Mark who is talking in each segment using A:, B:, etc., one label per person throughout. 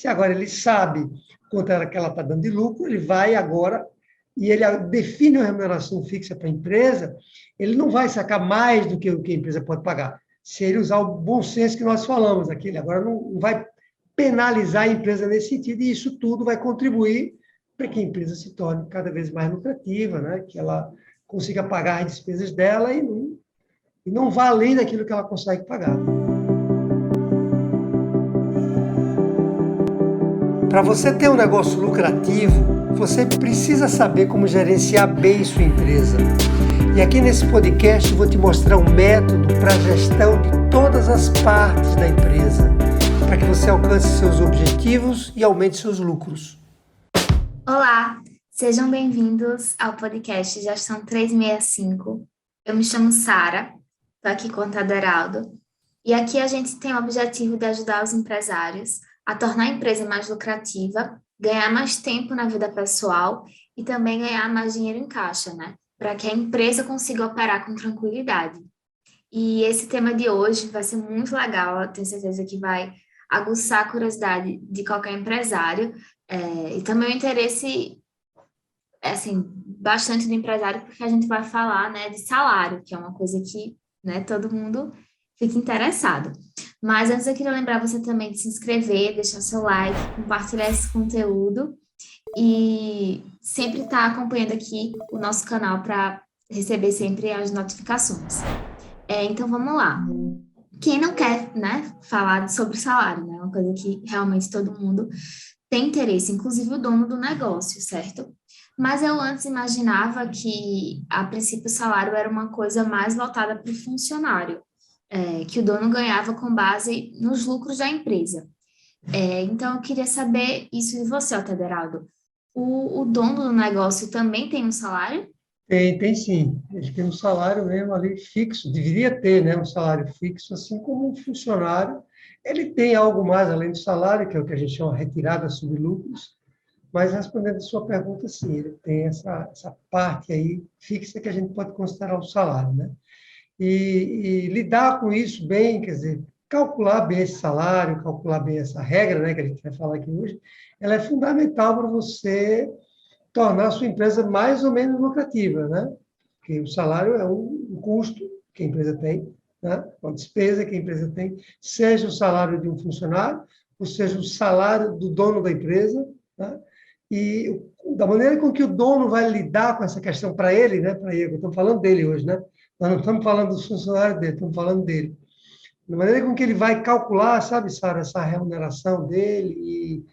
A: Se agora ele sabe quanto é que ela está dando de lucro, ele vai agora e ele define uma remuneração fixa para a empresa, ele não vai sacar mais do que o que a empresa pode pagar. Se ele usar o bom senso que nós falamos aqui, ele agora não vai penalizar a empresa nesse sentido, e isso tudo vai contribuir para que a empresa se torne cada vez mais lucrativa, né? Que ela consiga pagar as despesas dela e não vá além daquilo que ela consegue pagar. Para você ter um negócio lucrativo, você precisa saber como gerenciar bem sua empresa. E aqui nesse podcast eu vou te mostrar um método para a gestão de todas as partes da empresa, para que você alcance seus objetivos e aumente seus lucros.
B: Olá, sejam bem-vindos ao podcast Gestão 365. Eu me chamo Sara, estou aqui com o Taderaldo, e aqui a gente tem o objetivo de ajudar os empresários a tornar a empresa mais lucrativa, ganhar mais tempo na vida pessoal e também ganhar mais dinheiro em caixa, né? Para que a empresa consiga operar com tranquilidade. E esse tema de hoje vai ser muito legal, eu tenho certeza que vai aguçar a curiosidade de qualquer empresário e também o interesse, assim, bastante do empresário, porque a gente vai falar, né, de salário, que é uma coisa que, né, todo mundo fica interessado. Mas antes eu queria lembrar você também de se inscrever, deixar seu like, compartilhar esse conteúdo e sempre estar acompanhando aqui o nosso canal para receber sempre as notificações. Então vamos lá. Quem não quer, né, falar sobre salário, né? Uma coisa que realmente todo mundo tem interesse, inclusive o dono do negócio, certo? Mas eu antes imaginava que, a princípio, o salário era uma coisa mais voltada para o funcionário, que o dono ganhava com base nos lucros da empresa. Então, eu queria saber isso de você, Tederaldo. O dono do negócio também tem um salário?
A: Tem sim. Ele tem um salário mesmo ali fixo, deveria ter, né, um salário fixo, assim como um funcionário. Ele tem algo mais além do salário, que é o que a gente chama de retirada sobre lucros, mas respondendo a sua pergunta, sim, ele tem essa parte aí fixa que a gente pode considerar o salário, né? E lidar com isso bem, quer dizer, calcular bem esse salário, calcular bem essa regra, né, que a gente vai falar aqui hoje, ela é fundamental para você tornar a sua empresa mais ou menos lucrativa, né? Porque o salário é um custo que a empresa tem, né? Uma despesa que a empresa tem, seja o salário de um funcionário, ou seja o salário do dono da empresa, né? E da maneira com que o dono vai lidar com essa questão para ele, né? Para ele, estamos falando dele hoje, né? Nós não estamos falando dos funcionários dele, estamos falando dele. Da maneira com que ele vai calcular, sabe, Sara, essa remuneração dele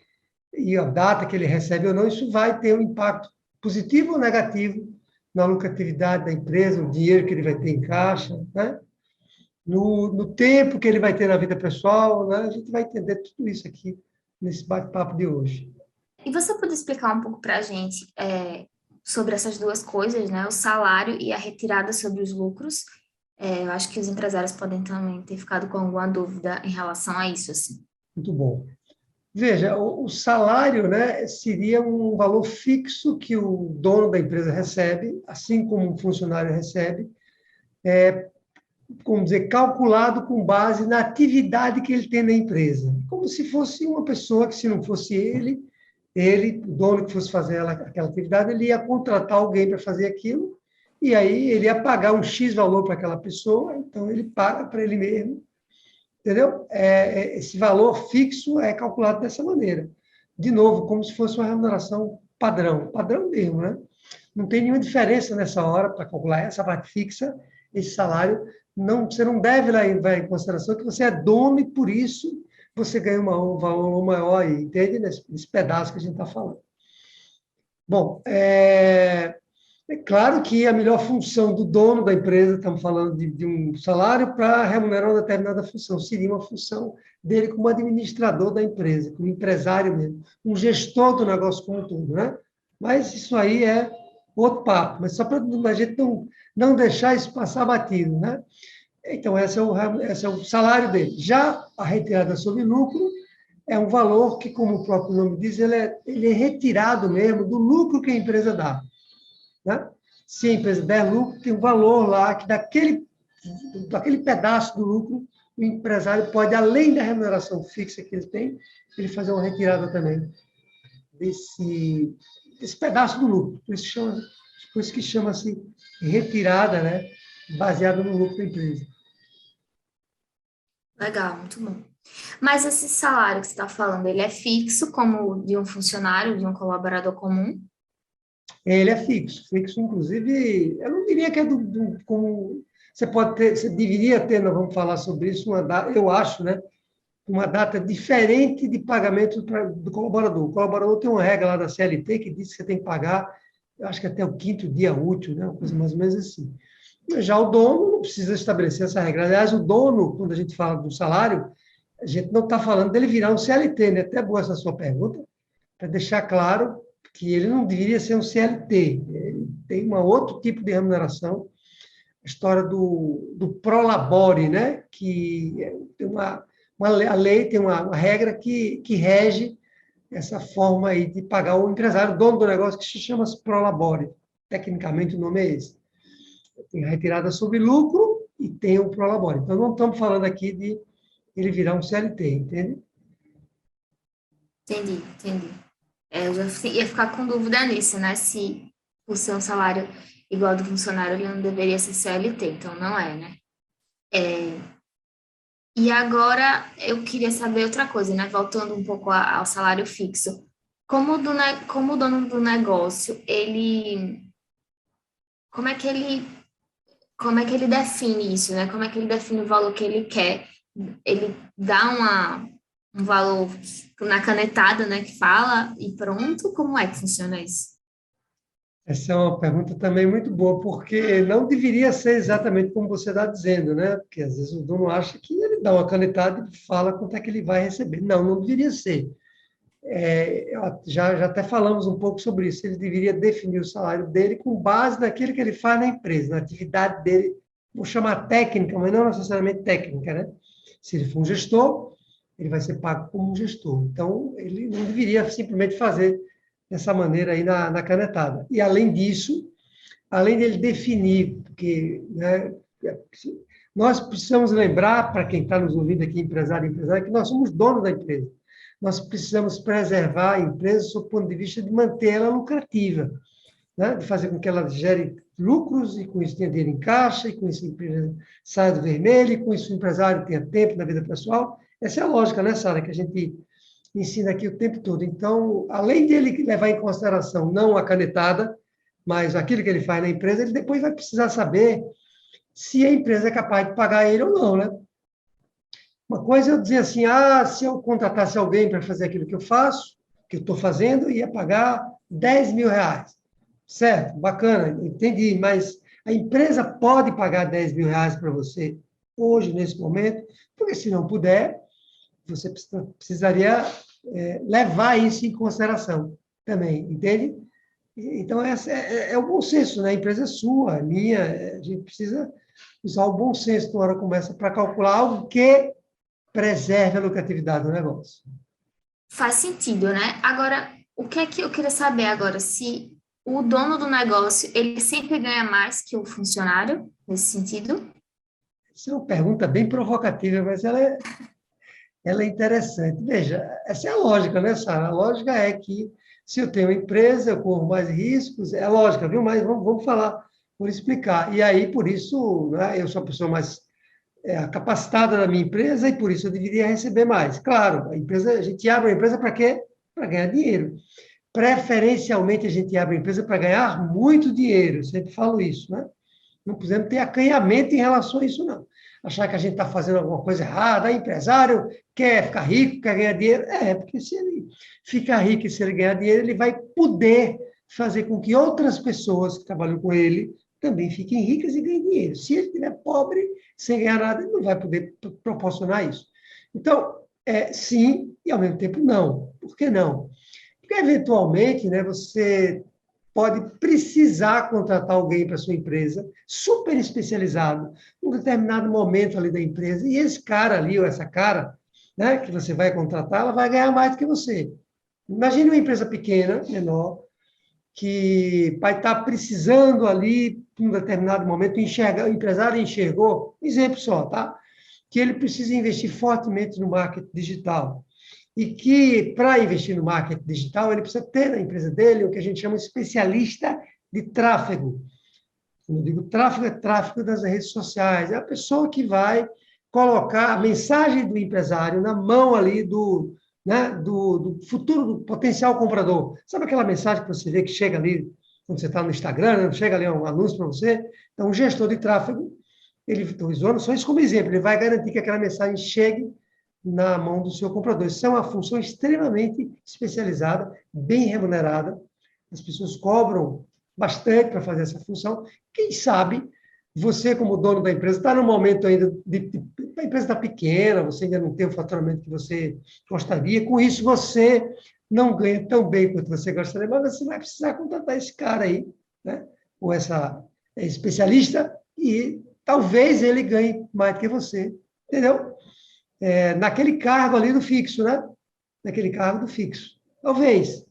A: e a data que ele recebe ou não, isso vai ter um impacto positivo ou negativo na lucratividade da empresa, o dinheiro que ele vai ter em caixa, né? No tempo que ele vai ter na vida pessoal, né? A gente vai entender tudo isso aqui nesse bate-papo de hoje.
B: E você pode explicar um pouco para a gente sobre essas duas coisas, né? O salário e a retirada sobre os lucros. Eu acho que os empresários podem também ter ficado com alguma dúvida em relação a isso, assim.
A: Muito bom. Veja, o salário, né, seria um valor fixo que o dono da empresa recebe, assim como um funcionário recebe, como dizer, calculado com base na atividade que ele tem na empresa. Como se fosse uma pessoa que, se não fosse ele, o dono que fosse fazer aquela atividade, ele ia contratar alguém para fazer aquilo, e aí ele ia pagar um X valor para aquela pessoa, então ele paga para ele mesmo, entendeu? Esse valor fixo é calculado dessa maneira. De novo, como se fosse uma remuneração padrão mesmo, né? Não tem nenhuma diferença nessa hora para calcular essa parte fixa, esse salário. Não, você não deve levar em consideração que você é dono e, por isso, você ganha um valor maior aí, entende? Nesse pedaço que a gente está falando. Bom, é claro que a melhor função do dono da empresa, estamos falando de um salário para remunerar uma determinada função, seria uma função dele como administrador da empresa, como empresário mesmo, um gestor do negócio como um todo, né? Mas isso aí é outro papo, mas só para a gente não deixar isso passar batido, né? Então, esse é o salário dele. Já a retirada sobre lucro é um valor que, como o próprio nome diz, ele é retirado mesmo do lucro que a empresa dá, né? Se a empresa der lucro, tem um valor lá que daquele pedaço do lucro o empresário pode, além da remuneração fixa que ele tem, ele fazer uma retirada também desse pedaço do lucro. Por isso que chama-se retirada, né? Baseada no lucro da empresa.
B: Legal, muito bom. Mas esse salário que você está falando, ele é fixo como o de um funcionário, de um colaborador comum?
A: Ele é fixo. Fixo, inclusive, eu não diria que é como você pode ter, você deveria ter, nós vamos falar sobre isso, uma data, eu acho, né? Uma data diferente de pagamento do colaborador. O colaborador tem uma regra lá da CLT que diz que você tem que pagar, eu acho que até o quinto dia útil, né? Uma coisa mais ou menos assim. Já o dono não precisa estabelecer essa regra. Aliás, o dono, quando a gente fala do salário, a gente não está falando dele virar um CLT, né? Até boa essa sua pergunta, para deixar claro que ele não deveria ser um CLT. Ele tem um outro tipo de remuneração, a história do prolabore, né? Que tem a lei tem uma regra que rege essa forma aí de pagar o empresário, o dono do negócio, que se chama prolabore. Tecnicamente, o nome é esse. Tem a retirada sobre lucro e tem o prolabore. Então, não estamos falando aqui de ele virar um CLT, entende?
B: Entendi, entendi. Eu já ia ficar com dúvida nisso, né? Se por ser um salário igual ao do funcionário, ele não deveria ser CLT, então não é, né? E agora eu queria saber outra coisa, né? Voltando um pouco ao salário fixo. Como o dono do negócio, como é que ele, como é que ele define isso, né? Como é que ele define o valor que ele quer? Ele dá um valor na canetada, né, que fala e pronto? Como é que funciona isso?
A: Essa é uma pergunta também muito boa, porque não deveria ser exatamente como você está dizendo, né? Porque às vezes o dono acha que ele dá uma canetada e fala quanto é que ele vai receber. Não, não deveria ser. Já até falamos um pouco sobre isso. Ele deveria definir o salário dele com base naquilo que ele faz na empresa, na atividade dele, vou chamar técnica, mas não necessariamente técnica, né? Se ele for um gestor, ele vai ser pago como um gestor. Então, ele não deveria simplesmente fazer dessa maneira aí na canetada. E, além disso, além dele definir, porque, né, nós precisamos lembrar, para quem está nos ouvindo aqui, empresário e empresária, que nós somos donos da empresa. Nós precisamos preservar a empresa do ponto de vista de mantê-la lucrativa, né? De fazer com que ela gere lucros e com isso tenha dinheiro em caixa, e com isso a empresa saia do vermelho, e com isso o empresário tenha tempo na vida pessoal. Essa é a lógica, né, Sara, que a gente ensina aqui o tempo todo. Então, além dele levar em consideração não a canetada, mas aquilo que ele faz na empresa, ele depois vai precisar saber se a empresa é capaz de pagar ele ou não, né? Uma coisa é eu dizer assim, se eu contratasse alguém para fazer aquilo que eu faço, que eu estou fazendo, ia pagar 10 mil reais. Certo, bacana, entendi, mas a empresa pode pagar 10 mil reais para você hoje, nesse momento, porque se não puder, você precisaria levar isso em consideração também, entende? Então, essa é o bom senso, né? A empresa é sua, é minha, a gente precisa usar o bom senso na hora que começa para calcular algo que preserve a lucratividade do negócio.
B: Faz sentido, né? Agora, o que é que eu queria saber agora? Se o dono do negócio, ele sempre ganha mais que o funcionário, nesse sentido?
A: Essa é uma pergunta bem provocativa, mas ela é interessante. Veja, essa é a lógica, né, Sara? A lógica é que se eu tenho uma empresa, eu corro mais riscos, é lógica, viu? Mas vamos falar, vou explicar. E aí, por isso, né, eu sou a pessoa mais capacitada da minha empresa e por isso eu deveria receber mais. Claro, a gente abre a empresa para quê? Para ganhar dinheiro. Preferencialmente, a gente abre a empresa para ganhar muito dinheiro. Eu sempre falo isso, né? Não podemos ter acanhamento em relação a isso, não. Achar que a gente está fazendo alguma coisa errada, empresário quer ficar rico, quer ganhar dinheiro. Porque se ele ficar rico e se ele ganhar dinheiro, ele vai poder fazer com que outras pessoas que trabalham com ele também fiquem ricas e ganhem dinheiro. Se ele estiver pobre, sem ganhar nada, ele não vai poder proporcionar isso. Então, sim, e ao mesmo tempo não. Por que não? Porque, eventualmente, né, você pode precisar contratar alguém para sua empresa, super especializado, em um determinado momento ali da empresa, e esse cara ali, ou essa cara, né, que você vai contratar, ela vai ganhar mais do que você. Imagine uma empresa pequena, menor, que vai estar precisando ali, em um determinado momento, o empresário enxergou, exemplo só, tá? que ele precisa investir fortemente no marketing digital. E que, para investir no marketing digital, ele precisa ter na empresa dele o que a gente chama de especialista de tráfego. Quando eu digo tráfego, é tráfego das redes sociais. É a pessoa que vai colocar a mensagem do empresário na mão ali do futuro, do potencial comprador. Sabe aquela mensagem que você vê que chega ali, quando você está no Instagram, chega ali um anúncio para você? Então, o gestor de tráfego, ele, estou usando só isso como exemplo, ele vai garantir que aquela mensagem chegue na mão do seu comprador. Isso é uma função extremamente especializada, bem remunerada. As pessoas cobram bastante para fazer essa função. Quem sabe você, como dono da empresa, está no momento ainda a empresa está pequena, você ainda não tem o faturamento que você gostaria. Com isso, você não ganha tão bem quanto você gostaria, mas você vai precisar contratar esse cara aí, né? Ou essa especialista, e talvez ele ganhe mais do que você, entendeu? Naquele cargo ali do fixo, né? Naquele cargo do fixo. Talvez.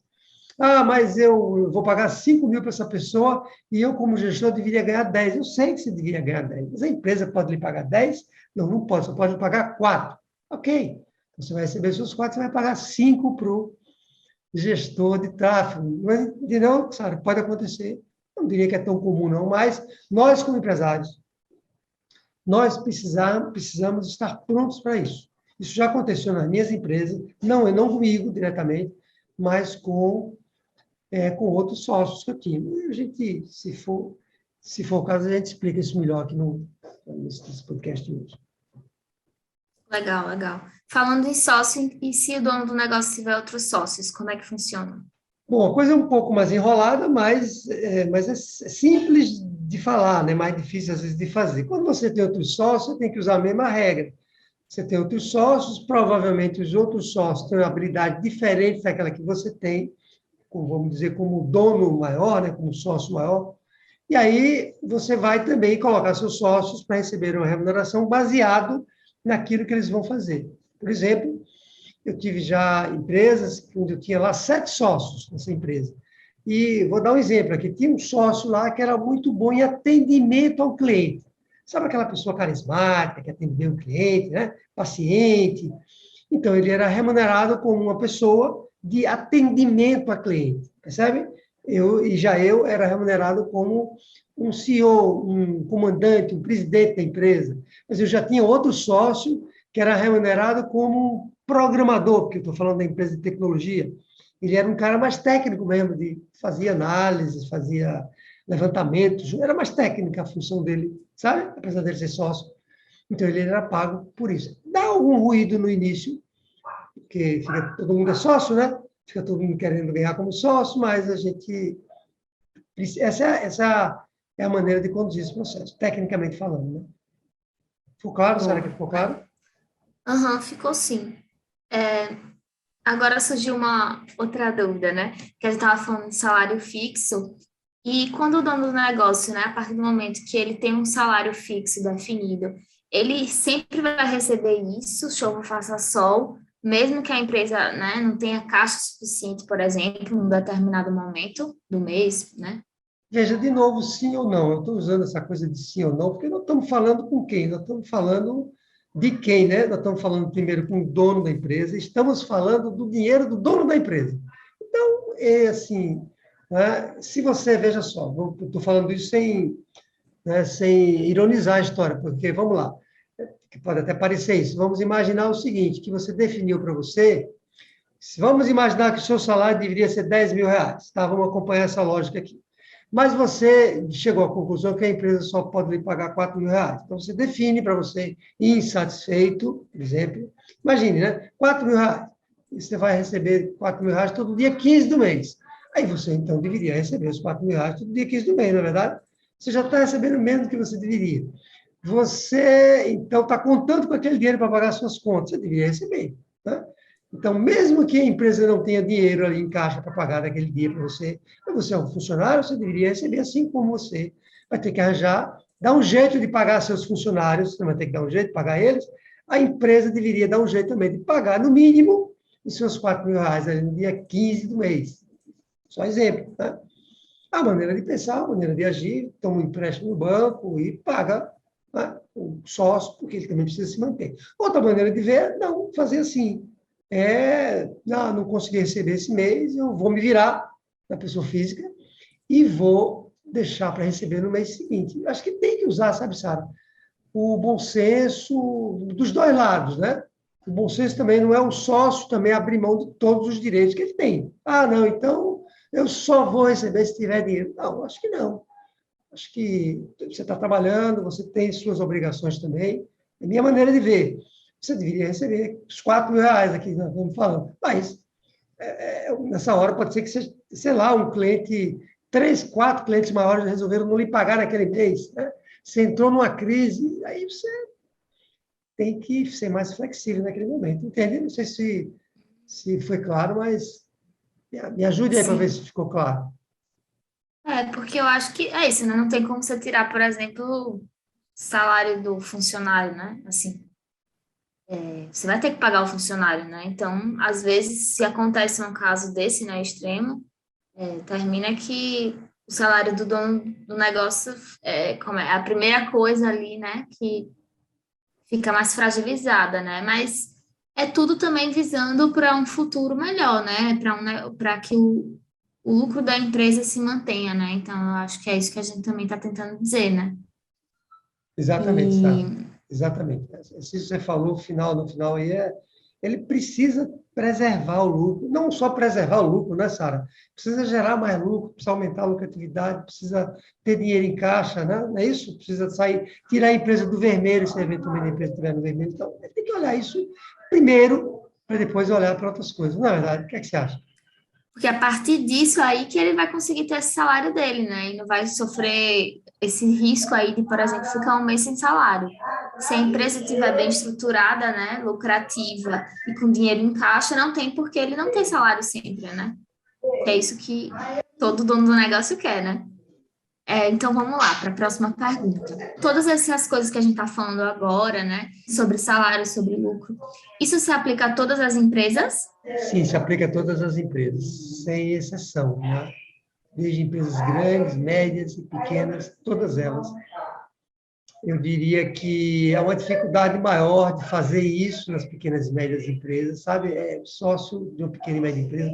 A: Ah, mas eu vou pagar 5 mil para essa pessoa e eu, como gestor, deveria ganhar 10. Eu sei que você deveria ganhar 10, mas a empresa pode lhe pagar 10? Não, não pode, só pode lhe pagar 4. Ok. Então, você vai receber seus 4, você vai pagar 5 para o gestor de tráfego. Mas, entendeu, Sara? Pode acontecer. Não diria que é tão comum, não, mas nós, como empresários, nós precisamos estar prontos para isso. Isso já aconteceu nas minhas empresas, não comigo diretamente, mas com outros sócios que eu tinha. E a gente, se for o caso, a gente explica isso melhor aqui nesse podcast de hoje.
B: Legal, legal. Falando em sócio, e se o dono do negócio tiver outros sócios, como é que funciona?
A: Bom, a coisa é um pouco mais enrolada, mas é simples de falar, né? Mais difícil às vezes de fazer. Quando você tem outros sócios, você tem que usar a mesma regra. Você tem outros sócios, provavelmente os outros sócios têm uma habilidade diferente daquela que você tem, vamos dizer, como dono maior, né? Como sócio maior. E aí você vai também colocar seus sócios para receber uma remuneração baseado naquilo que eles vão fazer. Por exemplo, eu tive já empresas onde eu tinha lá 7 sócios nessa empresa. E vou dar um exemplo aqui. Tinha um sócio lá que era muito bom em atendimento ao cliente. Sabe aquela pessoa carismática que atendeu o cliente, né? Paciente. Então, ele era remunerado como uma pessoa de atendimento a cliente, percebe? Eu era remunerado como um CEO, um comandante, um presidente da empresa. Mas eu já tinha outro sócio que era remunerado como programador, porque eu estou falando da empresa de tecnologia. Ele era um cara mais técnico mesmo, fazia análises, fazia levantamentos, era mais técnica a função dele, sabe? Apesar dele ser sócio. Então, ele era pago por isso. Dá algum ruído no início, porque todo mundo é sócio, né? Fica todo mundo querendo ganhar como sócio, mas a gente... Essa é a maneira de conduzir esse processo, tecnicamente falando, né? Ficou claro? Será que ficou claro?
B: Aham, ficou sim. Agora surgiu uma outra dúvida, né? Que a gente estava falando de salário fixo, e quando o dono do negócio, né, a partir do momento que ele tem um salário fixo definido, ele sempre vai receber isso, chova, faça sol, mesmo que a empresa, né, não tenha caixa suficiente, por exemplo, num determinado momento do mês, né?
A: Veja, de novo, sim ou não. Eu estou usando essa coisa de sim ou não, porque nós estamos falando com quem? Nós estamos falando de quem, né? Nós estamos falando primeiro com o dono da empresa, estamos falando do dinheiro do dono da empresa. Então, é assim, né? Se você, veja só, estou falando isso sem ironizar a história, porque, vamos lá, que pode até parecer isso. Vamos imaginar o seguinte, que você definiu para você, vamos imaginar que o seu salário deveria ser 10 mil reais, tá? Vamos acompanhar essa lógica aqui. Mas você chegou à conclusão que a empresa só pode lhe pagar 4 mil reais. Então, você define para você, insatisfeito, por exemplo, imagine, né? 4 mil reais. E você vai receber 4 mil reais todo dia 15 do mês. Aí você, então, deveria receber os 4 mil reais todo dia 15 do mês, não é verdade? Você já está recebendo menos do que você deveria. Você, então, está contando com aquele dinheiro para pagar suas contas. Você deveria receber, né? Então, mesmo que a empresa não tenha dinheiro ali em caixa para pagar daquele dia para você, mas você é um funcionário, você deveria receber assim como você vai ter que arranjar, dar um jeito de pagar seus funcionários, você vai ter que dar um jeito de pagar eles, a empresa deveria dar um jeito também de pagar, no mínimo, os seus 4 mil reais ali no dia 15 do mês. Só exemplo, né? A maneira de pensar, a maneira de agir, toma um empréstimo no banco e paga, né? o sócio, porque ele também precisa se manter. Outra maneira de ver, não, fazer assim. Não consegui receber esse mês, eu vou me virar na pessoa física e vou deixar para receber no mês seguinte. Acho que tem que usar, sabe, Sara, o bom senso dos dois lados, né? O bom senso também não é o sócio também abrir mão de todos os direitos que ele tem. Ah, não, então eu só vou receber se tiver dinheiro. Não, acho que não. Acho que você está trabalhando, você tem suas obrigações também. É a minha maneira de ver. Você deveria receber os R$ 4.000 aqui, nós estamos falando. Mas, nessa hora, pode ser que seja, sei lá, um cliente, 3, 4 clientes maiores resolveram não lhe pagar naquele mês, né? Você entrou numa crise, aí você tem que ser mais flexível naquele momento, entende? Não sei se foi claro, mas me ajude aí para ver
B: Sim.
A: se ficou claro.
B: Porque eu acho que é isso, né? Não tem como você tirar, por exemplo, o salário do funcionário, né? Assim, você vai ter que pagar o funcionário, né? Então, às vezes, se acontece um caso desse, né, extremo, termina que o salário do dono do negócio é a primeira coisa ali, né, que fica mais fragilizada, né? Mas é tudo também visando para um futuro melhor, né? Para que o lucro da empresa se mantenha, né? Então, eu acho que é isso que a gente também está tentando dizer, né?
A: Exatamente, Sara.
B: E
A: Exatamente. Se você falou no final aí, ele precisa preservar o lucro, não só preservar o lucro, né, Sara? Precisa gerar mais lucro, precisa aumentar a lucratividade, precisa ter dinheiro em caixa, né? Não é isso? Precisa sair, tirar a empresa do vermelho, se eventualmente a empresa estiver no vermelho. Então, ele tem que olhar isso primeiro, para depois olhar para outras coisas. Na verdade, o que é que você acha?
B: porque a partir disso aí que ele vai conseguir ter esse salário dele, né? E não vai sofrer esse risco aí de, por exemplo, ficar um mês sem salário. Se a empresa estiver bem estruturada, né, lucrativa e com dinheiro em caixa, não tem porque ele não tem salário sempre, né? Que é isso que todo dono do negócio quer, né? Então vamos lá para a próxima pergunta. Todas essas coisas que a gente está falando agora, né, sobre salário, sobre lucro, isso se aplica a todas as empresas?
A: Sim, se aplica a todas as empresas, sem exceção, né? Desde empresas grandes, médias e pequenas, todas elas. Eu diria que há uma dificuldade maior de fazer isso nas pequenas e médias empresas, sabe? Sócio de uma pequena e média empresa,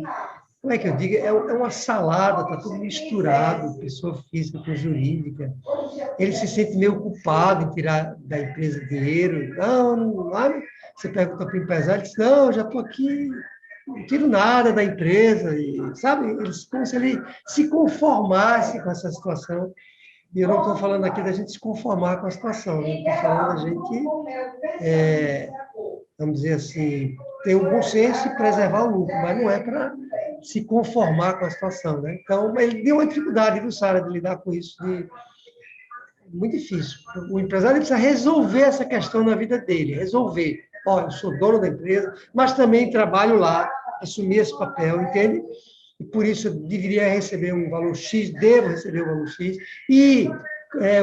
A: como é que eu digo? É uma salada, está tudo misturado, pessoa física com jurídica. Ele se sente meio culpado em tirar da empresa dinheiro. Não, não, sabe? Você pergunta para o empresário, ele diz, não, eu já estou aqui, não tiro nada da empresa, e, sabe? Como se ele se conformasse com essa situação. E eu não estou falando aqui da gente se conformar com a situação, né? Estou falando da gente, vamos dizer assim, ter o bom senso e preservar o lucro, mas não é para se conformar com a situação, né? Então, ele deu uma dificuldade, viu, Sara, de lidar com isso, muito difícil. O empresário precisa resolver essa questão na vida dele, resolver. Ó, eu sou dono da empresa, mas também trabalho lá, assumir esse papel, entende? E por isso eu deveria receber um valor X, devo receber um valor X, e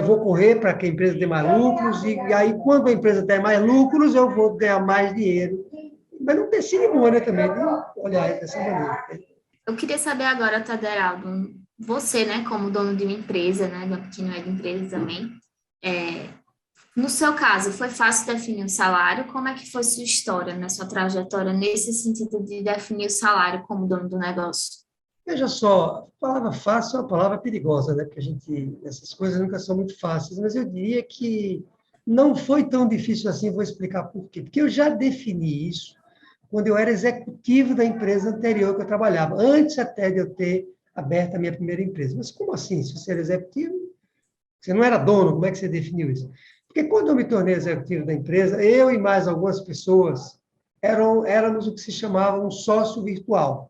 A: vou correr para que a empresa dê mais lucros, e aí, quando a empresa der mais lucros, eu vou ganhar mais dinheiro. Mas não ter cerimônia também de olhar dessa maneira.
B: Eu queria saber agora, Taderaldo, você, né, como dono de uma empresa, né, de uma pequena e média empresa também, é, no seu caso, foi fácil definir o salário? Como é que foi sua história, né, sua trajetória nesse sentido de definir o salário como dono do negócio?
A: Veja só, a palavra fácil é uma palavra perigosa, né? Porque essas coisas nunca são muito fáceis, mas eu diria que não foi tão difícil assim, vou explicar por quê. Porque eu já defini isso quando eu era executivo da empresa anterior que eu trabalhava, antes até de eu ter aberto a minha primeira empresa. Mas como assim? Se você era executivo, você não era dono, como é que você definiu isso? Porque quando eu me tornei executivo da empresa, eu e mais algumas pessoas éramos o que se chamava um sócio virtual.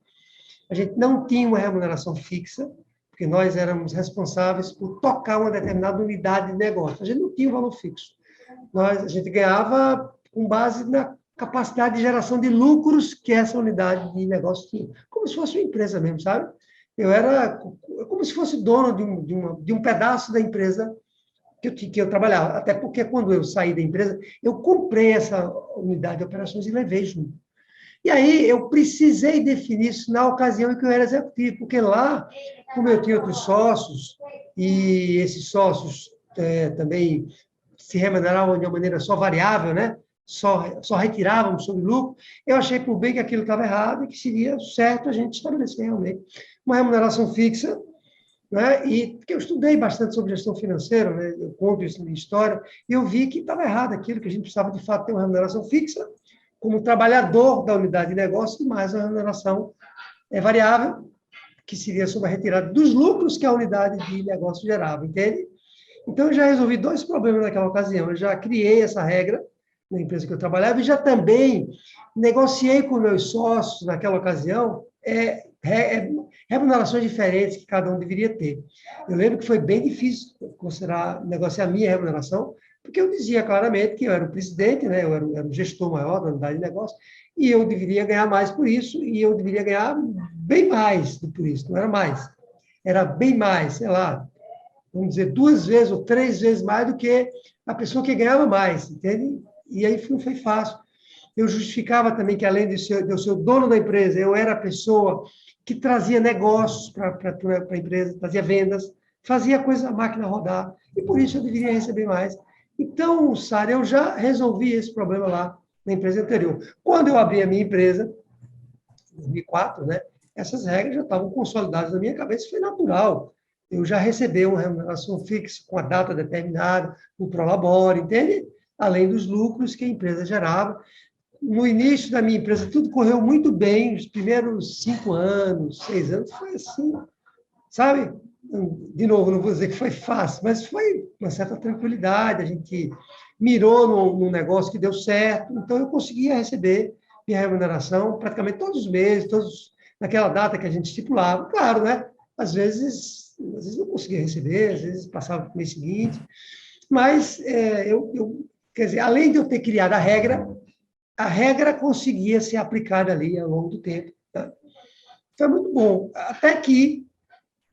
A: A gente não tinha uma remuneração fixa, porque nós éramos responsáveis por tocar uma determinada unidade de negócio. A gente não tinha um valor fixo. A gente ganhava com base na capacidade de geração de lucros que essa unidade de negócio tinha. Como se fosse uma empresa mesmo, sabe? Eu era como se fosse dono de um pedaço da empresa que eu trabalhava. Até porque, quando eu saí da empresa, eu comprei essa unidade de operações e levei junto. E aí eu precisei definir isso na ocasião em que eu era executivo, porque lá, como eu tinha outros sócios, e esses sócios também se remuneravam de uma maneira só variável, né? Só retirávamos sobre lucro, eu achei por bem que aquilo estava errado e que seria certo a gente estabelecer realmente uma remuneração fixa, né? E porque eu estudei bastante sobre gestão financeira, né? Eu conto isso na minha história, e eu vi que estava errado aquilo, que a gente precisava, de fato, ter uma remuneração fixa como trabalhador da unidade de negócio e mais a remuneração variável, que seria sobre a retirada dos lucros que a unidade de negócio gerava, entende? Então, eu já resolvi dois problemas naquela ocasião. Eu já criei essa regra na empresa que eu trabalhava e já também negociei com meus sócios naquela ocasião remunerações diferentes que cada um deveria ter. Eu lembro que foi bem difícil considerar negociar a minha remuneração, porque eu dizia claramente que eu era o presidente, né? Eu era o gestor maior da unidade de negócio, e eu deveria ganhar mais por isso, e eu deveria ganhar bem mais por isso, não era mais. Era bem mais, sei lá, vamos dizer, 2 vezes ou 3 vezes mais do que a pessoa que ganhava mais, entende? E aí não foi fácil. Eu justificava também que, além de eu ser o dono da empresa, eu era a pessoa que trazia negócios para a empresa, trazia vendas, fazia a máquina rodar, e por isso eu deveria receber mais. Então, Sara, eu já resolvi esse problema lá na empresa anterior. Quando eu abri a minha empresa, em 2004, né, essas regras já estavam consolidadas na minha cabeça, foi natural. Eu já recebi uma remuneração fixa com a data determinada, o Prolabore, entende? Além dos lucros que a empresa gerava. No início da minha empresa, tudo correu muito bem, os primeiros 5 anos, 6 anos, foi assim, sabe? De novo, não vou dizer que foi fácil, mas foi uma certa tranquilidade, a gente mirou num negócio que deu certo, então eu conseguia receber minha remuneração praticamente todos os meses, naquela data que a gente estipulava. Claro, né? Às vezes não conseguia receber, às vezes passava para o mês seguinte, mas quer dizer, além de eu ter criado a regra conseguia ser aplicada ali ao longo do tempo. Tá? Foi muito bom. Até que,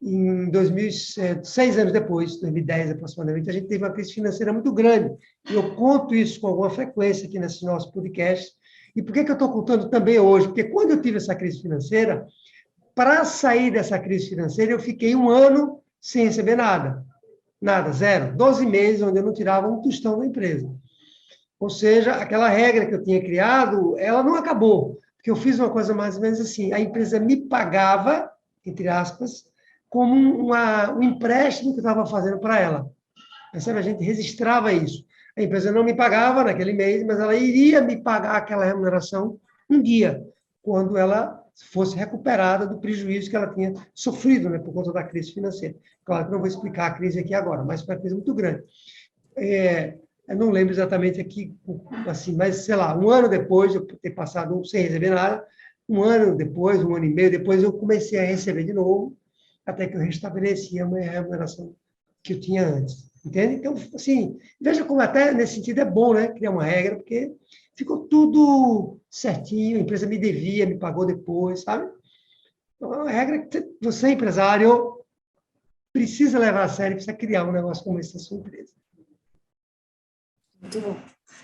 A: em 2007, 6 anos depois, 2010 aproximadamente, a gente teve uma crise financeira muito grande. E eu conto isso com alguma frequência aqui nesse nosso podcast. E por que eu estou contando também hoje? Porque quando eu tive essa crise financeira, para sair dessa crise financeira, eu fiquei 1 ano sem receber nada. Nada, zero. 12 meses onde eu não tirava um tostão da empresa. Ou seja, aquela regra que eu tinha criado, ela não acabou, porque eu fiz uma coisa mais ou menos assim, a empresa me pagava, entre aspas, como um empréstimo que eu estava fazendo para ela. Percebe? A gente registrava isso. A empresa não me pagava naquele mês, mas ela iria me pagar aquela remuneração um dia, quando ela fosse recuperada do prejuízo que ela tinha sofrido, né, por conta da crise financeira. Claro que não vou explicar a crise aqui agora, mas foi uma crise muito grande. Eu não lembro exatamente aqui, assim, mas, sei lá, 1 ano depois de eu ter passado sem receber nada, 1 ano depois, 1 ano e meio depois, eu comecei a receber de novo, até que eu restabeleci a minha remuneração que eu tinha antes. Entende? Então, assim, veja como até nesse sentido é bom, né, criar uma regra, porque ficou tudo certinho, a empresa me devia, me pagou depois, sabe? Então, é uma regra que você, empresário, precisa levar a sério, precisa criar um negócio como esse na sua empresa.
B: Muito bom.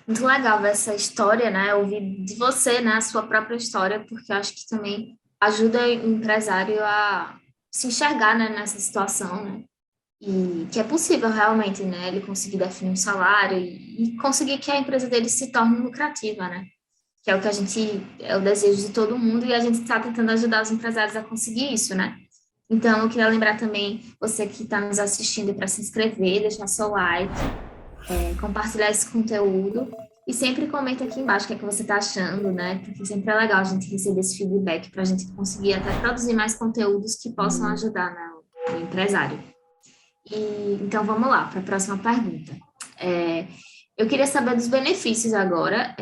B: Muito legal ver essa história, né? Ouvir de você, né, a sua própria história, porque eu acho que também ajuda o empresário a se enxergar, né, nessa situação, né? E que é possível realmente, né, ele conseguir definir um salário e conseguir que a empresa dele se torne lucrativa, né? Que é o que é o desejo de todo mundo e a gente está tentando ajudar os empresários a conseguir isso, né? Então, eu queria lembrar também você que está nos assistindo para se inscrever, deixar seu like, compartilhar esse conteúdo e sempre comenta aqui embaixo o que é que você está achando, né? Porque sempre é legal a gente receber esse feedback para a gente conseguir até produzir mais conteúdos que possam ajudar, né, o empresário. Então, vamos lá para a próxima pergunta. Eu queria saber dos benefícios agora.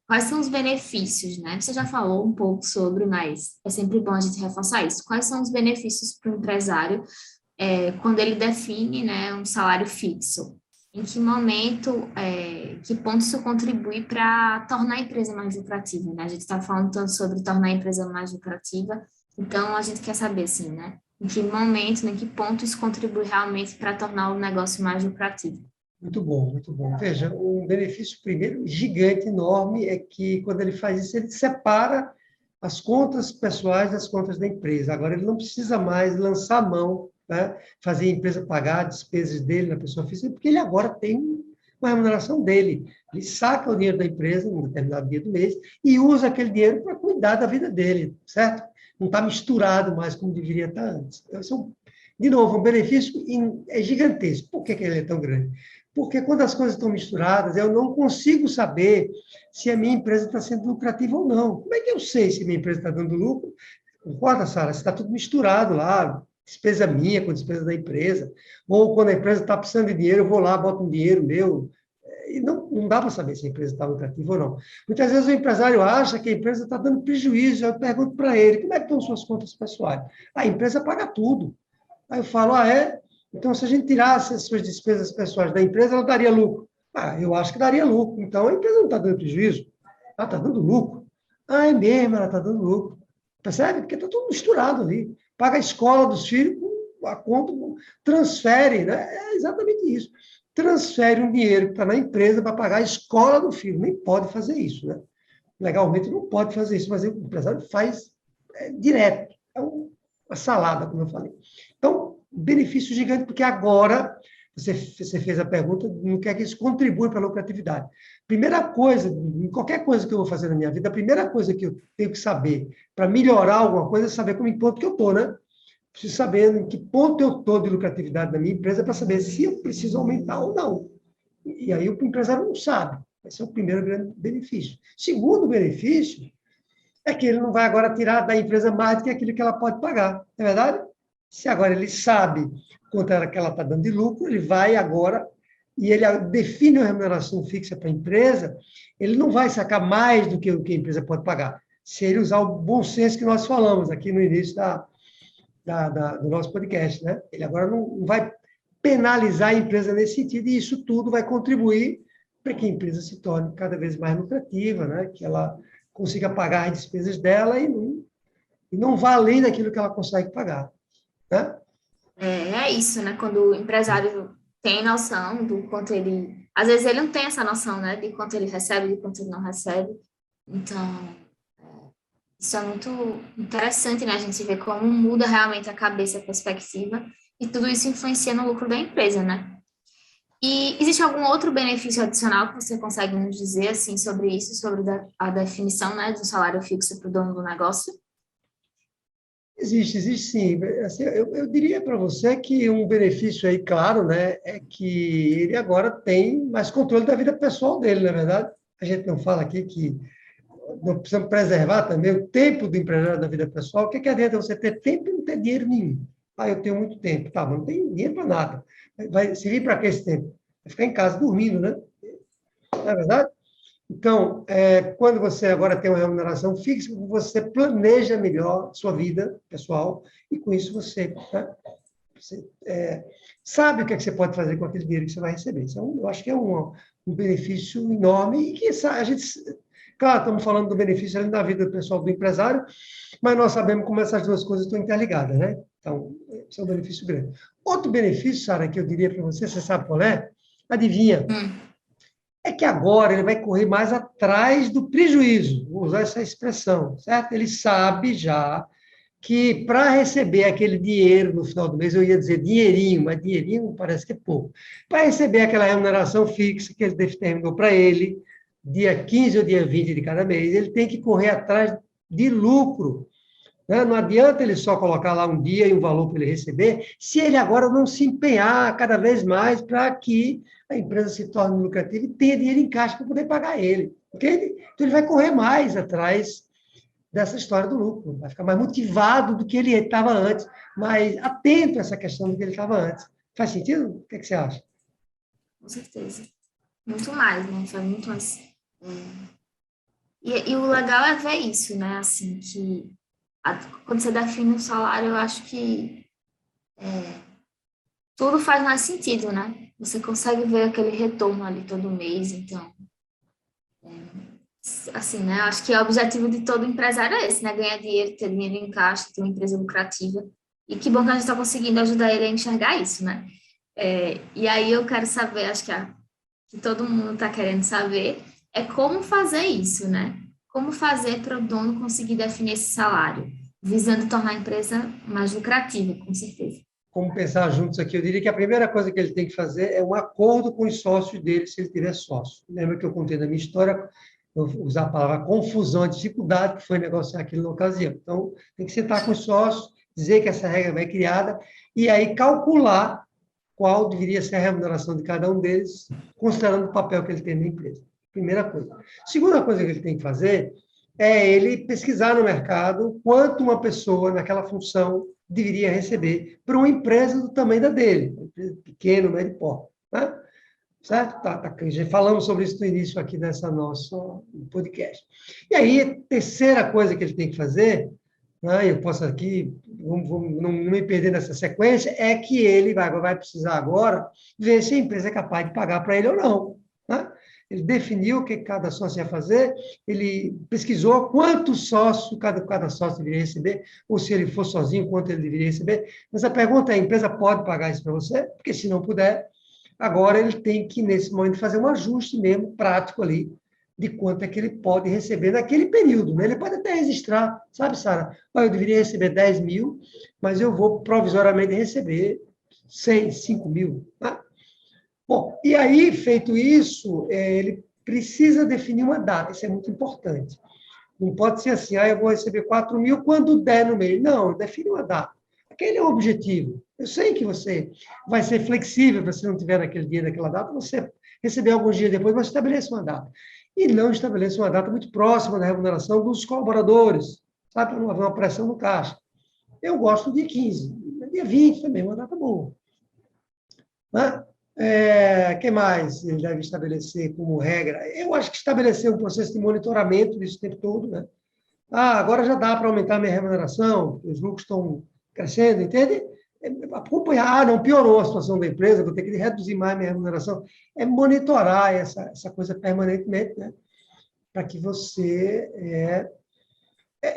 B: Quais são os benefícios, né? Você já falou um pouco sobre, mas é sempre bom a gente reforçar isso. Quais são os benefícios para o empresário quando ele define, né, um salário fixo? Em que momento, que ponto isso contribui para tornar a empresa mais lucrativa, né? A gente está falando tanto sobre tornar a empresa mais lucrativa, então a gente quer saber, assim, né? Em que momento, em que ponto isso contribui realmente para tornar o negócio mais lucrativo?
A: Muito bom, muito bom. Veja, um benefício, primeiro, gigante, enorme, é que quando ele faz isso, ele separa as contas pessoais das contas da empresa. Agora, ele não precisa mais lançar a mão, né, fazer a empresa pagar despesas dele na pessoa física, porque ele agora tem com a remuneração dele. Ele saca o dinheiro da empresa, num determinado dia do mês, e usa aquele dinheiro para cuidar da vida dele, certo? Não está misturado mais como deveria estar antes. Então, de novo, o benefício é gigantesco. Por que ele é tão grande? Porque quando as coisas estão misturadas, eu não consigo saber se a minha empresa está sendo lucrativa ou não. Como é que eu sei se a minha empresa está dando lucro? Concorda, Sara? Se está tudo misturado lá, despesa minha com despesa da empresa, ou quando a empresa está precisando de dinheiro, eu vou lá, boto um dinheiro meu, e não dá para saber se a empresa está lucrativa ou não. Muitas vezes o empresário acha que a empresa está dando prejuízo, eu pergunto para ele, como é que estão suas contas pessoais? A empresa paga tudo. Aí eu falo, é? Então, se a gente tirasse as suas despesas pessoais da empresa, ela daria lucro. Eu acho que daria lucro. Então, a empresa não está dando prejuízo, ela está dando lucro. É mesmo, ela está dando lucro. Percebe? Porque está tudo misturado ali. Paga a escola dos filhos, a conta, transfere, né? É exatamente isso. Transfere um dinheiro que está na empresa para pagar a escola do filho. Nem pode fazer isso, né? Legalmente não pode fazer isso, mas o empresário faz direto. É uma salada, como eu falei. Então, benefício gigante, porque agora você fez a pergunta no que é que isso contribui para a lucratividade. Primeira coisa, em qualquer coisa que eu vou fazer na minha vida, a primeira coisa que eu tenho que saber para melhorar alguma coisa é saber como em ponto que eu estou, né? Preciso saber em que ponto eu estou de lucratividade na minha empresa para saber se eu preciso aumentar ou não. E aí o empresário não sabe. Esse é o primeiro grande benefício. Segundo benefício é que ele não vai agora tirar da empresa mais do que aquilo que ela pode pagar. Não é verdade? Se agora ele sabe quanto é que ela está dando de lucro, ele vai agora e ele define uma remuneração fixa para a empresa, ele não vai sacar mais do que o que a empresa pode pagar, se ele usar o bom senso que nós falamos aqui no início do nosso podcast. Né? Ele agora não vai penalizar a empresa nesse sentido, e isso tudo vai contribuir para que a empresa se torne cada vez mais lucrativa, né? Que ela consiga pagar as despesas dela e não vá além daquilo que ela consegue pagar. Né?
B: É isso, né? Quando o empresário tem noção do quanto ele... Às vezes ele não tem essa noção, né? De quanto ele recebe, de quanto ele não recebe. Então, isso é muito interessante, né? A gente vê como muda realmente a cabeça, a perspectiva, e tudo isso influencia no lucro da empresa, né? E existe algum outro benefício adicional que você consegue nos dizer, assim, sobre isso, sobre a definição, né, do salário fixo para o dono do negócio?
A: Existe sim. Assim, eu diria para você que um benefício aí, claro, né, é que ele agora tem mais controle da vida pessoal dele, não é verdade? A gente não fala aqui que nós precisamos preservar também o tempo do empresário na vida pessoal. O que adianta você ter tempo e não ter dinheiro nenhum? Eu tenho muito tempo. Tá, mas não tem dinheiro para nada. Vai servir para que esse tempo? Vai ficar em casa dormindo, né? Não é verdade? Então, quando você agora tem uma remuneração fixa, você planeja melhor sua vida pessoal e com isso você, né, você sabe o que, é que você pode fazer com aquele dinheiro que você vai receber. Então, eu acho que é um benefício enorme e que a gente... Claro, estamos falando do benefício ali na vida pessoal do empresário, mas nós sabemos como essas duas coisas estão interligadas, né? Então, esse é um benefício grande. Outro benefício, Sara, que eu diria para você, você sabe qual é? Adivinha? É que agora ele vai correr mais atrás do prejuízo, vou usar essa expressão, certo? Ele sabe já que para receber aquele dinheiro no final do mês, eu ia dizer dinheirinho, mas dinheirinho parece que é pouco. Para receber aquela remuneração fixa que ele determinou para ele, dia 15 ou dia 20 de cada mês, ele tem que correr atrás de lucro. Né? Não adianta ele só colocar lá um dia e um valor para ele receber, se ele agora não se empenhar cada vez mais para que a empresa se torne lucrativa e tenha dinheiro em caixa para poder pagar ele. Okay? Então, ele vai correr mais atrás dessa história do lucro, vai ficar mais motivado do que ele estava antes, mais atento a essa questão do que ele estava antes. Faz sentido? O que você acha?
B: Com certeza. Muito mais, né? Faz muito mais. E o legal é ver isso, né? Assim, que quando você define um salário, eu acho que tudo faz mais sentido, né? Você consegue ver aquele retorno ali todo mês, então, assim, né? Acho que o objetivo de todo empresário é esse, né? Ganhar dinheiro, ter dinheiro em caixa, ter uma empresa lucrativa. E que bom que a gente está conseguindo ajudar ele a enxergar isso, né? E aí eu quero saber, acho que todo mundo está querendo saber, é como fazer isso, né? Como fazer para o dono conseguir definir esse salário, visando tornar a empresa mais lucrativa, com certeza.
A: como pensar juntos aqui, eu diria que a primeira coisa que ele tem que fazer é um acordo com os sócios dele, se ele tiver sócio. Lembra que eu contei na minha história, eu vou usar a palavra confusão, a dificuldade que foi negociar aquilo na ocasião. Então, tem que sentar com os sócios, dizer que essa regra vai criada, e aí calcular qual deveria ser a remuneração de cada um deles, considerando o papel que ele tem na empresa. Primeira coisa. Segunda coisa que ele tem que fazer é ele pesquisar no mercado quanto uma pessoa naquela função deveria receber para uma empresa do tamanho da dele, uma empresa pequena, médio porte, né? Certo? Já falamos sobre isso no início aqui dessa nossa podcast. E aí, terceira coisa que ele tem que fazer, né, eu posso aqui, não me perder nessa sequência, é que ele vai precisar agora ver se a empresa é capaz de pagar para ele ou não, né? Ele definiu o que cada sócio ia fazer, ele pesquisou quantos sócios cada sócio deveria receber, ou se ele for sozinho, quanto ele deveria receber. Mas a pergunta é, a empresa pode pagar isso para você? Porque se não puder, agora ele tem que, nesse momento, fazer um ajuste mesmo, prático ali, de quanto é que ele pode receber naquele período, né? Ele pode até registrar, sabe, Sara? Eu deveria receber 10 mil, mas eu vou provisoriamente receber 100, 5 mil, tá? Bom, e aí, feito isso, ele precisa definir uma data, isso é muito importante. Não pode ser assim, eu vou receber 4 mil quando der no mês. Não, define uma data. Aquele é o objetivo. Eu sei que você vai ser flexível, se não tiver naquele dia, naquela data, você receber alguns dias depois, mas estabeleça uma data. E não estabeleça uma data muito próxima da remuneração dos colaboradores, sabe, para não haver uma pressão no caixa. Eu gosto do dia 15, dia 20 também, uma data boa. Né? Que mais ele deve estabelecer como regra? Eu acho que estabelecer um processo de monitoramento disso o tempo todo, né? Agora já dá para aumentar minha remuneração, os lucros estão crescendo, entende? Acompanhar, não piorou a situação da empresa, vou ter que reduzir mais minha remuneração. É monitorar essa coisa permanentemente, né? Para que você...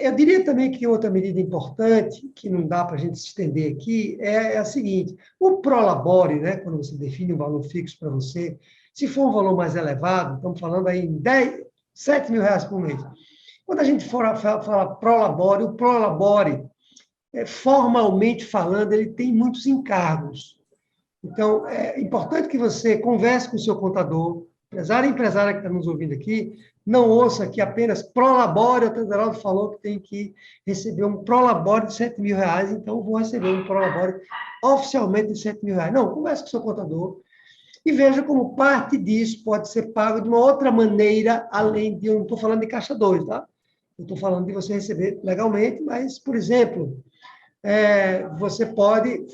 A: Eu diria também que outra medida importante, que não dá para a gente se estender aqui, é a seguinte: o prolabore, né, quando você define um valor fixo para você, se for um valor mais elevado, estamos falando aí em 7 mil reais por mês. Quando a gente fala prolabore, o prolabore, formalmente falando, ele tem muitos encargos. Então, é importante que você converse com o seu contador, empresário e empresária que está nos ouvindo aqui, não ouça que apenas prolabore, o Teodoro falou que tem que receber um prolabore de 7 mil reais, então eu vou receber um prolabore oficialmente de 7 mil reais. Não, converse com o seu contador e veja como parte disso pode ser pago de uma outra maneira, além de, eu não estou falando de caixa 2, tá? Eu estou falando de você receber legalmente, mas, por exemplo, você pode,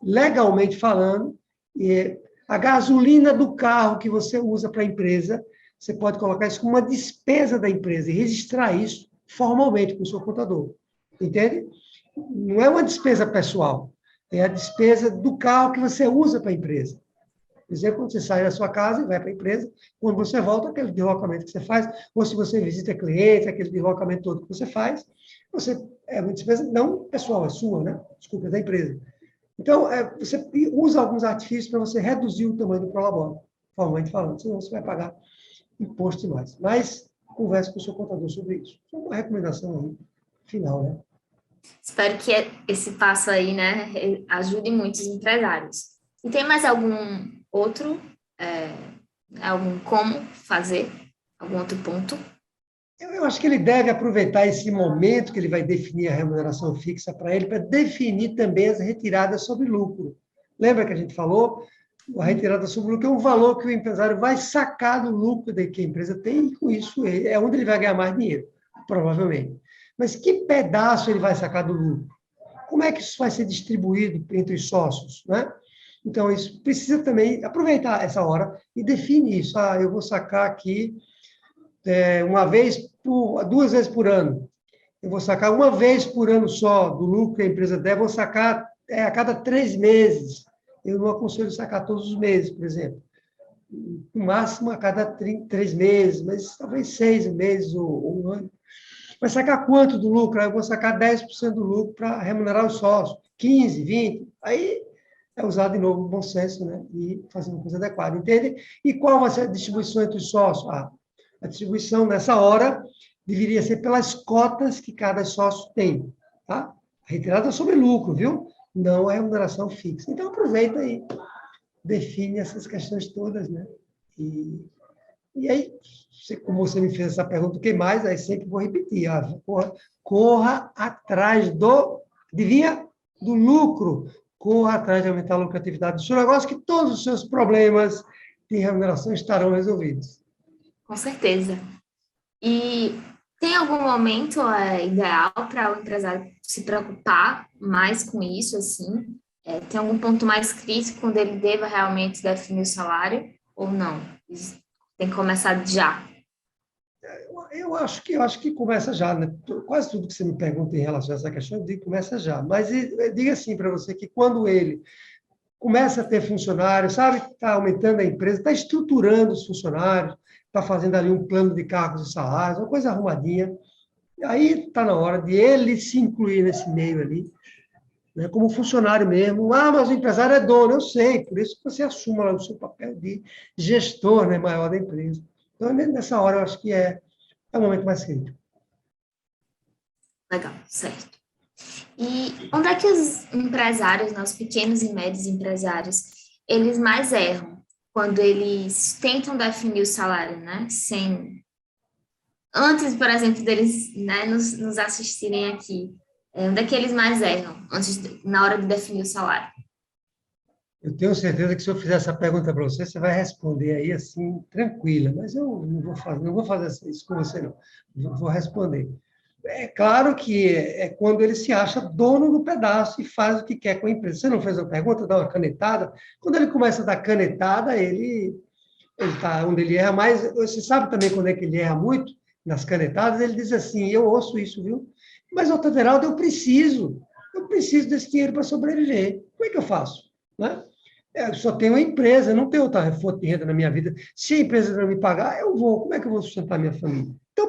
A: legalmente falando, a gasolina do carro que você usa para a empresa, você pode colocar isso como uma despesa da empresa e registrar isso formalmente com o seu contador. Entende? Não é uma despesa pessoal, é a despesa do carro que você usa para a empresa. Por exemplo, quando você sai da sua casa e vai para a empresa, quando você volta, aquele deslocamento que você faz, ou se você visita clientes, aquele deslocamento todo que você faz, é uma despesa não pessoal, é sua, né? Desculpa, é da empresa. Então, você usa alguns artifícios para você reduzir o tamanho do prolabore, formalmente falando, senão você vai pagar imposto e mais. Mas converse com o seu contador sobre isso. É uma recomendação aí, final, né?
B: Espero que esse passo aí, né, ajude muitos empresários. E tem mais algum outro, algum como fazer, algum outro ponto?
A: Eu acho que ele deve aproveitar esse momento que ele vai definir a remuneração fixa para ele, para definir também as retiradas sobre lucro. Lembra que a gente falou? A retirada sobre lucro é um valor que o empresário vai sacar do lucro que a empresa tem, e com isso é onde ele vai ganhar mais dinheiro, provavelmente. Mas que pedaço ele vai sacar do lucro? Como é que isso vai ser distribuído entre os sócios, né? Então, isso precisa também aproveitar essa hora e definir isso. Eu vou sacar aqui duas vezes por ano. Eu vou sacar uma vez por ano só do lucro que a empresa der, vou sacar a cada 3 meses. Eu não aconselho sacar todos os meses, por exemplo. No máximo a cada 3 meses, mas talvez 6 meses ou um ano. Vai sacar quanto do lucro? Eu vou sacar 10% do lucro para remunerar os sócios, 15%, 20%. Aí é usar de novo o bom senso, né? E fazer uma coisa adequada, entende? E qual vai ser a distribuição entre os sócios? A distribuição, nessa hora, deveria ser pelas cotas que cada sócio tem, tá? A retirada sobre lucro, viu? não a remuneração fixa. Então, aproveita e define essas questões todas, né? E aí, como você me fez essa pergunta, o que mais? Aí sempre vou repetir, corra atrás adivinha? Do lucro, corra atrás de aumentar a lucratividade do seu negócio, que todos os seus problemas de remuneração estarão resolvidos.
B: Com certeza. E tem algum momento ideal para o empresário se preocupar mais com isso, assim? Tem algum ponto mais crítico onde ele deva realmente definir o salário ou não? Isso tem que começar já.
A: Eu acho que começa já, né? Quase tudo que você me pergunta em relação a essa questão, eu digo que começa já. Mas diga assim para você que quando ele começa a ter funcionários, sabe, está aumentando a empresa, está estruturando os funcionários, está fazendo ali um plano de cargos e salários, uma coisa arrumadinha, aí está na hora de ele se incluir nesse meio ali, né, como funcionário mesmo. Ah, mas o empresário é dono, eu sei, por isso que você assuma lá o seu papel de gestor, né, maior da empresa. Então, nessa hora, eu acho que é o momento mais crítico.
B: Legal, certo. E onde é que os empresários, né, os pequenos e médios empresários, eles mais erram? Quando eles tentam definir o salário, né? Antes, por exemplo, deles, né, nos assistirem aqui, onde é que eles mais erram na hora de definir o salário?
A: Eu tenho certeza que se eu fizer essa pergunta para você, você vai responder aí assim, tranquila, mas eu não vou fazer isso com você, não. Vou responder. É claro que é quando ele se acha dono do pedaço e faz o que quer com a empresa. Você não fez uma pergunta, dá uma canetada. Quando ele começa a dar canetada, ele está onde ele erra mais. Você sabe também quando é que ele erra muito? Nas canetadas, ele diz assim: eu ouço isso, viu? Mas, doutor Everaldo, eu preciso desse dinheiro para sobreviver. Como é que eu faço? Né? Eu só tenho uma empresa, não tenho outra fonte de renda na minha vida. Se a empresa não me pagar, como é que eu vou sustentar minha família? Então,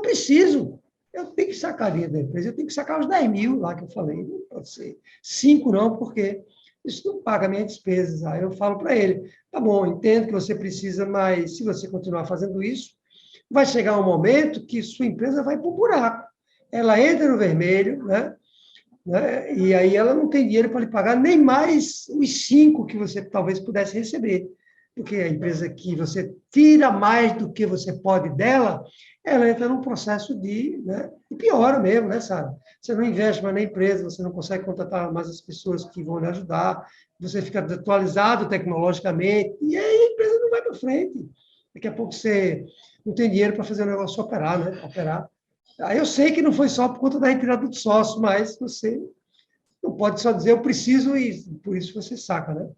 A: eu tenho que sacar dinheiro da empresa, eu tenho que sacar os 10 mil lá que eu falei, não pode ser 5 não, porque isso não paga minhas despesas. Aí eu falo para ele, tá bom, entendo que você precisa, mas se você continuar fazendo isso, vai chegar um momento que sua empresa vai para o buraco. Ela entra no vermelho, né? E aí ela não tem dinheiro para lhe pagar nem mais os 5 que você talvez pudesse receber. Porque a empresa que você tira mais do que você pode dela, ela entra num processo né? E piora mesmo, né, Sara? Você não investe mais na empresa, você não consegue contratar mais as pessoas que vão lhe ajudar, você fica desatualizado tecnologicamente, e aí a empresa não vai para frente. Daqui a pouco você não tem dinheiro para fazer o negócio operar, né? Operar. Aí eu sei que não foi só por conta da retirada do sócio, mas você não pode só dizer eu preciso e por isso você saca, né?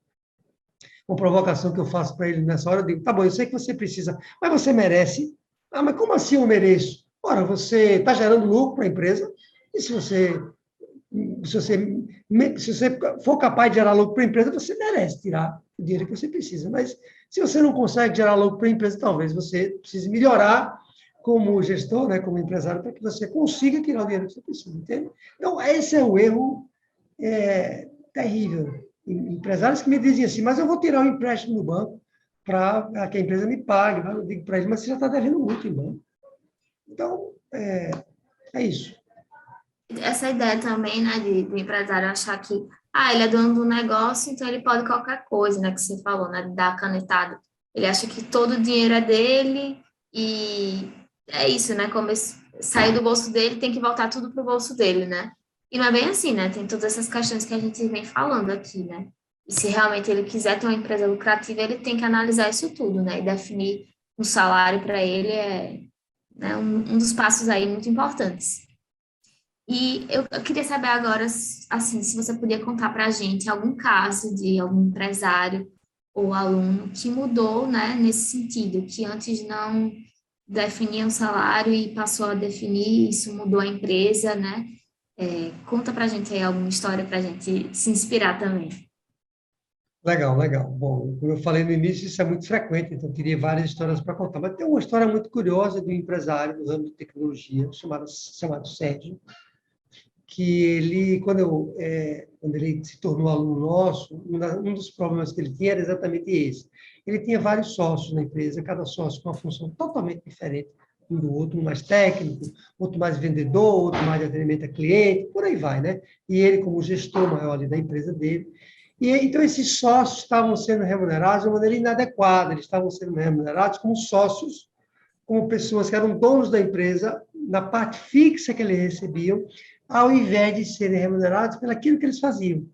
A: Uma provocação que eu faço para ele nessa hora, eu digo, tá bom, eu sei que você precisa, mas você merece. Ah, mas como assim eu mereço? Ora, você está gerando lucro para a empresa, e se você for capaz de gerar lucro para a empresa, você merece tirar o dinheiro que você precisa. Mas se você não consegue gerar lucro para a empresa, talvez você precise melhorar como gestor, né, como empresário, para que você consiga tirar o dinheiro que você precisa, entende? Então, esse é o erro terrível. Empresários que me dizem assim, mas eu vou tirar um empréstimo do banco para que a empresa me pague. Eu digo para eles, mas você já está devendo muito em banco. Então, é isso.
B: Essa ideia também, né, do empresário achar que, ele é dono do negócio, então ele pode qualquer coisa, né, que você falou, né, de dar canetada. Ele acha que todo o dinheiro é dele e é isso, né, como sair do bolso dele, tem que voltar tudo pro bolso dele, né? E não é bem assim, né? Tem todas essas questões que a gente vem falando aqui, né? E se realmente ele quiser ter uma empresa lucrativa, ele tem que analisar isso tudo, né? E definir um salário para ele né, um dos passos aí muito importantes. E eu queria saber agora, assim, se você podia contar para a gente algum caso de algum empresário ou aluno que mudou, né, nesse sentido, que antes não definia um salário e passou a definir, isso mudou a empresa, né? Conta para a gente aí alguma história para a gente se inspirar também.
A: Legal, legal. Bom, como eu falei no início, isso é muito frequente, então eu teria várias histórias para contar. Mas tem uma história muito curiosa de um empresário do ramo de tecnologia, chamado Sérgio, que ele, quando ele se tornou aluno nosso, um dos problemas que ele tinha era exatamente esse. Ele tinha vários sócios na empresa, cada sócio com uma função totalmente diferente, um do outro, um mais técnico, outro mais vendedor, outro mais de atendimento a cliente, por aí vai, né? E ele como gestor maior ali da empresa dele. E então esses sócios estavam sendo remunerados de uma maneira inadequada, eles estavam sendo remunerados como sócios, como pessoas que eram donos da empresa, na parte fixa que eles recebiam, ao invés de serem remunerados pelaquilo que eles faziam.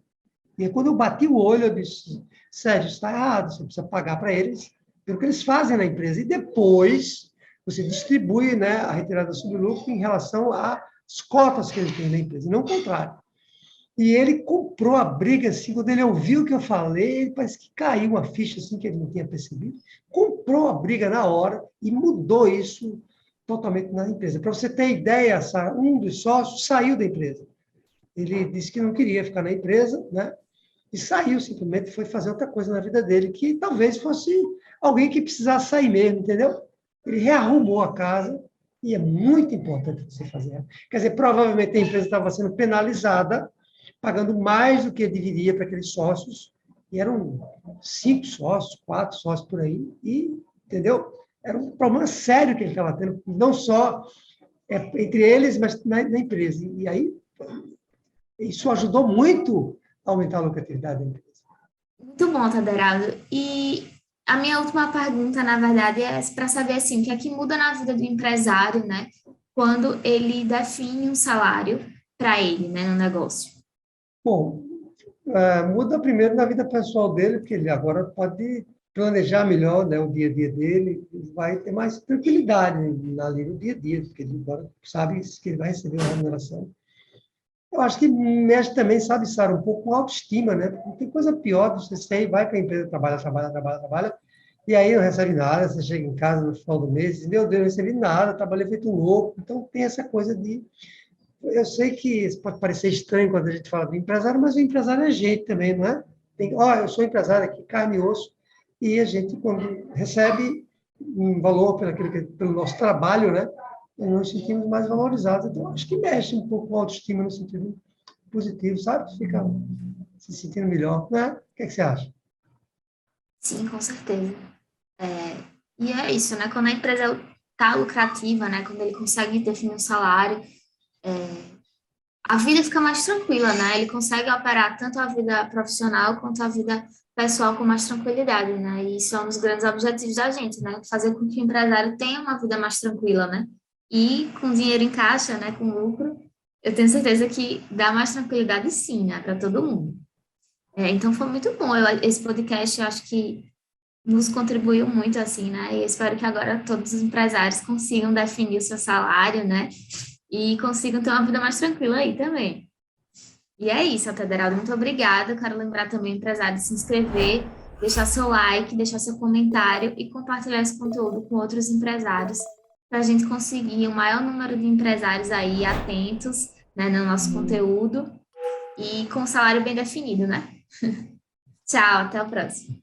A: E quando eu bati o olho, eu disse, Sérgio, está errado, você precisa pagar para eles pelo que eles fazem na empresa. E depois você distribui, né, a retirada do lucro em relação às cotas que ele tem na empresa, e não o contrário. E ele comprou a briga, assim, quando ele ouviu o que eu falei, ele parece que caiu uma ficha, assim, que ele não tinha percebido. Comprou a briga na hora e mudou isso totalmente na empresa. Para você ter ideia, Sara, um dos sócios saiu da empresa. Ele disse que não queria ficar na empresa, né? E saiu, simplesmente foi fazer outra coisa na vida dele, que talvez fosse alguém que precisasse sair mesmo, entendeu? Ele rearrumou a casa, e é muito importante você fazer. Quer dizer, provavelmente a empresa estava sendo penalizada, pagando mais do que deveria para aqueles sócios, e eram 5 sócios, 4 sócios por aí, e, entendeu? Era um problema sério que ele estava tendo, não só entre eles, mas na empresa. E aí, isso ajudou muito a aumentar a lucratividade da empresa.
B: Muito bom, Taderaldo. E a minha última pergunta, na verdade, é para saber assim, o que é que muda na vida do empresário, né, quando ele define um salário para ele, né, no negócio.
A: Bom, muda primeiro na vida pessoal dele, porque ele agora pode planejar melhor, né, o dia a dia dele, vai ter mais tranquilidade ali no dia a dia, porque ele agora sabe que ele vai receber uma remuneração. Eu acho que mexe também, sabe, Sara, um pouco com autoestima, né? Porque tem coisa pior de você sair, vai para a empresa, trabalha, e aí não recebe nada, você chega em casa no final do mês e diz, meu Deus, não recebi nada, trabalhei feito um louco. Então, tem essa coisa de... Eu sei que isso pode parecer estranho quando a gente fala do empresário, mas o empresário é gente também, não é? Eu sou empresário aqui, carne e osso, e a gente, quando recebe um valor pelo nosso trabalho, né? Nós nos sentimos mais valorizados. Então, acho que mexe um pouco com a autoestima no sentido positivo, sabe? Fica se sentindo melhor, né? O que você acha?
B: Sim, com certeza. E é isso, né? Quando a empresa está lucrativa, né? Quando ele consegue definir um salário, a vida fica mais tranquila, né? Ele consegue operar tanto a vida profissional quanto a vida pessoal com mais tranquilidade, né? E isso é um dos grandes objetivos da gente, né? Fazer com que o empresário tenha uma vida mais tranquila, né? E com dinheiro em caixa, né? Com lucro, eu tenho certeza que dá mais tranquilidade, sim, né? Para todo mundo. Então foi muito bom. Esse podcast, eu acho que nos contribuiu muito, assim, né? E eu espero que agora todos os empresários consigam definir o seu salário, né? E consigam ter uma vida mais tranquila aí também. E é isso, Federaldo. Muito obrigada. Eu quero lembrar também o empresário de se inscrever, deixar seu like, deixar seu comentário e compartilhar esse conteúdo com outros empresários para a gente conseguir o maior número de empresários aí atentos, né, no nosso conteúdo e com um salário bem definido, né? Tchau, até o próximo.